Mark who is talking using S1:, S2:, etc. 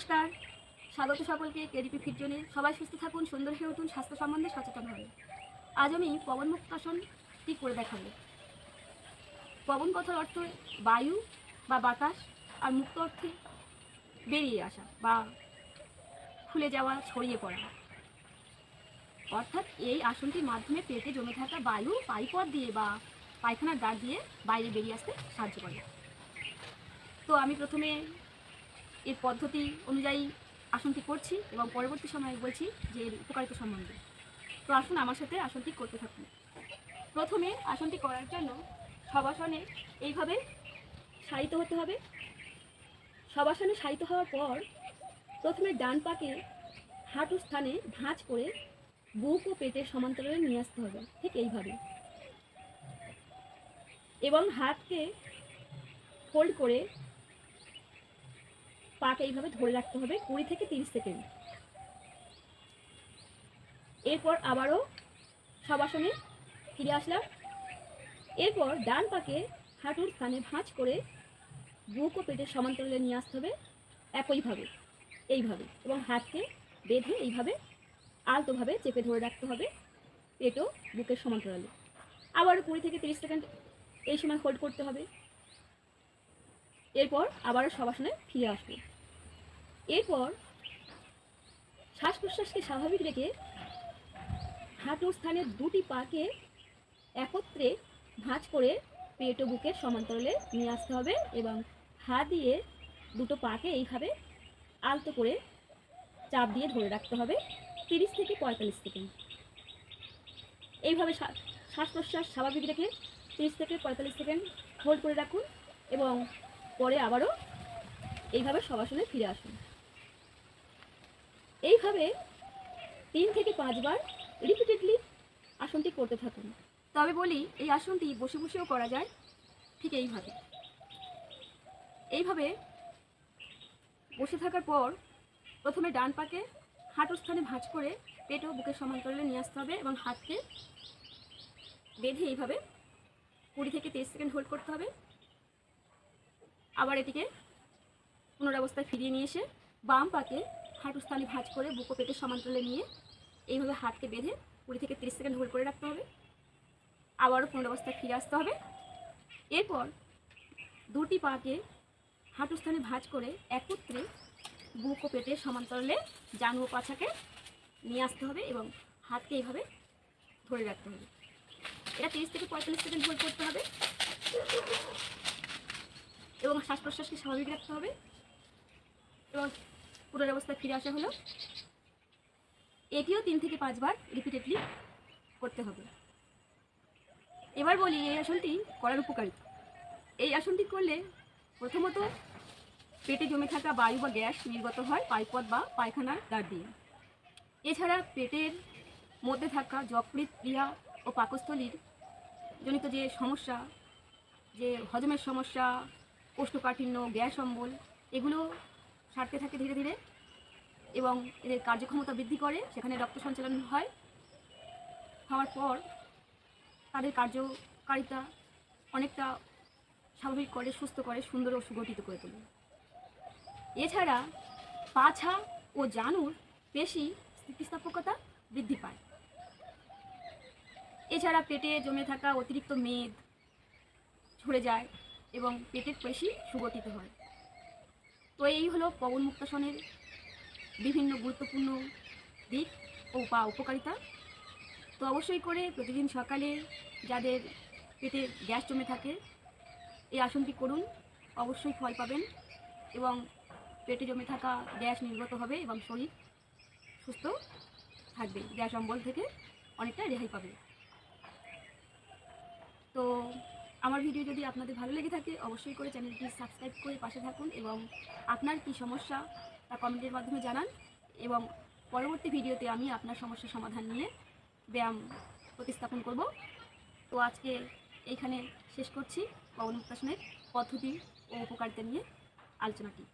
S1: নমস্কার, স্বাগত সকলকে কেডিপি ফিট জোনে। সবাই সুস্থ থাকুন, সুন্দর হয়ে উঠুন, স্বাস্থ্য সম্বন্ধে সচেতন হবে। আজ আমি পবন মুক্তাসনটি করে দেখাবো। পবন কথার অর্থ বায়ু বা বাতাস, আর মুক্ত অর্থে বেরিয়ে আসা বা খুলে যাওয়া, ছড়িয়ে পড়া। অর্থাৎ এই আসনটির মাধ্যমে পেটে জমে থাকা বায়ু পাইপথ দিয়ে বা পায়খানার দ্বার দিয়ে বাইরে বেরিয়ে আসতে সাহায্য করে। তো আমি প্রথমে এর পদ্ধতি অনুযায়ী আসনটি করছি এবং পরবর্তী সময়ে বলছি যে এর উপকারিতা সম্বন্ধে। তো আসুন আমার সাথে আসনটি করতে থাকুন। প্রথমে আসনটি করার জন্য শবাসনে এইভাবে শায়িত হতে হবে। শবাসনে শায়িত হওয়ার পর প্রথমে ডান পাকে হাঁটুর স্থানে ভাঁজ করে বুক ও পেটের সমান্তরালে নিয়ে আসতে হবে, ঠিক এইভাবে। এবং হাতকে ফোল্ড করে পাকে এইভাবে ধরে রাখতে হবে 20 থেকে 30 সেকেন্ড। এরপর আবারও শবাসনে ফিরে আসলাম। এরপর ডান পাকে হাঁটুর স্থানে ভাঁজ করে বুক ও পেটের সমান্তরালে নিয়ে আসতে হবে একইভাবে, এইভাবে। এবং হাতকে বেঁধে এইভাবে আলতোভাবে চেপে ধরে রাখতে হবে পেট ও বুকের সমান্তরালে। আবারও 20 থেকে 30 সেকেন্ড এই সময় হোল্ড করতে হবে। এরপর আবারও শবাসনে ফিরে আসবে। এরপর শ্বাস প্রশ্বাসকে স্বাভাবিক রেখে হাঁটুর স্থানে দুটি পাকে একত্রে ভাঁজ করে পেট ও বুকের সমান্তরালে নিয়ে আসতে হবে এবং হাত দিয়ে দুটো পাকে এইভাবে আলতো করে চাপ দিয়ে ধরে রাখতে হবে 30 থেকে 45 সেকেন্ড। এইভাবে শ্বাস প্রশ্বাস স্বাভাবিক রেখে 30 থেকে 45 সেকেন্ড হোল্ড করে রাখুন এবং পরে আবারও এইভাবে শবাসনে ফিরে আসুন। এইভাবে 3 থেকে 5 বার রিপিটেডলি আসনটি করতে থাকুন। তবে বলি, এই আসনটি বসে বসেও করা যায়, ঠিক এইভাবে। এইভাবে বসে থাকার পর প্রথমে ডান পাকে হাঁটুর স্থানে ভাঁজ করে পেট ও বুকের সমান্তরালে নিয়ে আসতে হবে এবং হাতকে বেঁধে এইভাবে 20 থেকে 30 সেকেন্ড হোল্ড করতে হবে। আবার এটিকে পুনরাবস্থায় ফিরিয়ে নিয়ে এসে বাম পাকে হাঁটুর স্থানে ভাঁজ করে বুক ও পেটের সমান্তরালে নিয়ে এইভাবে হাতকে বেঁধে 20 থেকে 30 সেকেন্ড হোল্ড করে রাখতে হবে। আবারও পুনরাবস্থায় ফিরে আসতে হবে। এরপর দুটি পাকে হাঁটুর স্থানে ভাঁজ করে একত্রে বুক ও পেটের সমান্তরালে জানু ও পাছাকে নিয়ে আসতে হবে এবং হাতকে এইভাবে ধরে রাখতে হবে। এটা 30 থেকে 45 সেকেন্ড হোল্ড করতে হবে এবং শ্বাস প্রশ্বাসকে স্বাভাবিক রাখতে হবে এবং পুনরাবস্থায় ফিরে আসা হলো। এটিও 3 থেকে 5 বার রিপিটেডলি করতে হবে। এবার বলি এই আসনটি করার উপকারিতা। এই আসনটি করলে প্রথমত পেটে জমে থাকা বায়ু বা গ্যাস নির্গত হয় পাইপথ বা পায়খানার দ্বার দিয়ে। এছাড়া পেটের মধ্যে থাকা যকৃৎ ক্রিয়া ও পাকস্থলীর জনিত যে সমস্যা, যে হজমের সমস্যা, কোষ্ঠকাঠিন্য, গ্যাস অম্বল, এগুলো সারতে থাকে ধীরে ধীরে এবং এদের কার্যক্ষমতা বৃদ্ধি করে। সেখানে রক্ত সঞ্চালন হওয়ার পর তাদের কার্যকারিতা অনেকটা স্বাভাবিক করে, সুস্থ করে, সুন্দর ও সুগঠিত করে তোলে। এছাড়া পাছা ও জানুর পেশি স্থিতিস্থাপকতা বৃদ্ধি পায়। এছাড়া পেটে জমে থাকা অতিরিক্ত মেদ ঝরে যায় এবং পেটের পেশি সুগঠিত হয়। তো এই হলো পবন মুক্তাসনের বিভিন্ন গুরুত্বপূর্ণ দিক ও উপকারিতা। তো অবশ্যই করে প্রতিদিন সকালে যাদের পেটে গ্যাস জমে থাকে এই আসনটি করুন, অবশ্যই ফল পাবেন এবং পেটে জমে থাকা গ্যাস নির্গত হবে এবং শরীর সুস্থ থাকবে, গ্যাস অম্বল থেকে অনেকটা রেহাই পাবে। তো আমার ভিডিও যদি আপনাদের ভালো লেগে থাকে অবশ্যই করে চ্যানেলটি সাবস্ক্রাইব করে পাশে থাকুন এবং আপনার কি সমস্যা তা কমেন্টের মাধ্যমে জানান এবং পরবর্তী ভিডিওতে আমি আপনার সমস্যার সমাধান নিয়ে ব্যায়াম প্রতিস্থাপন করব। তো আজকে এইখানে শেষ করছি পবন মুক্তাসনের পদ্ধতি ও উপকারিতা নিয়ে আলোচনাটি।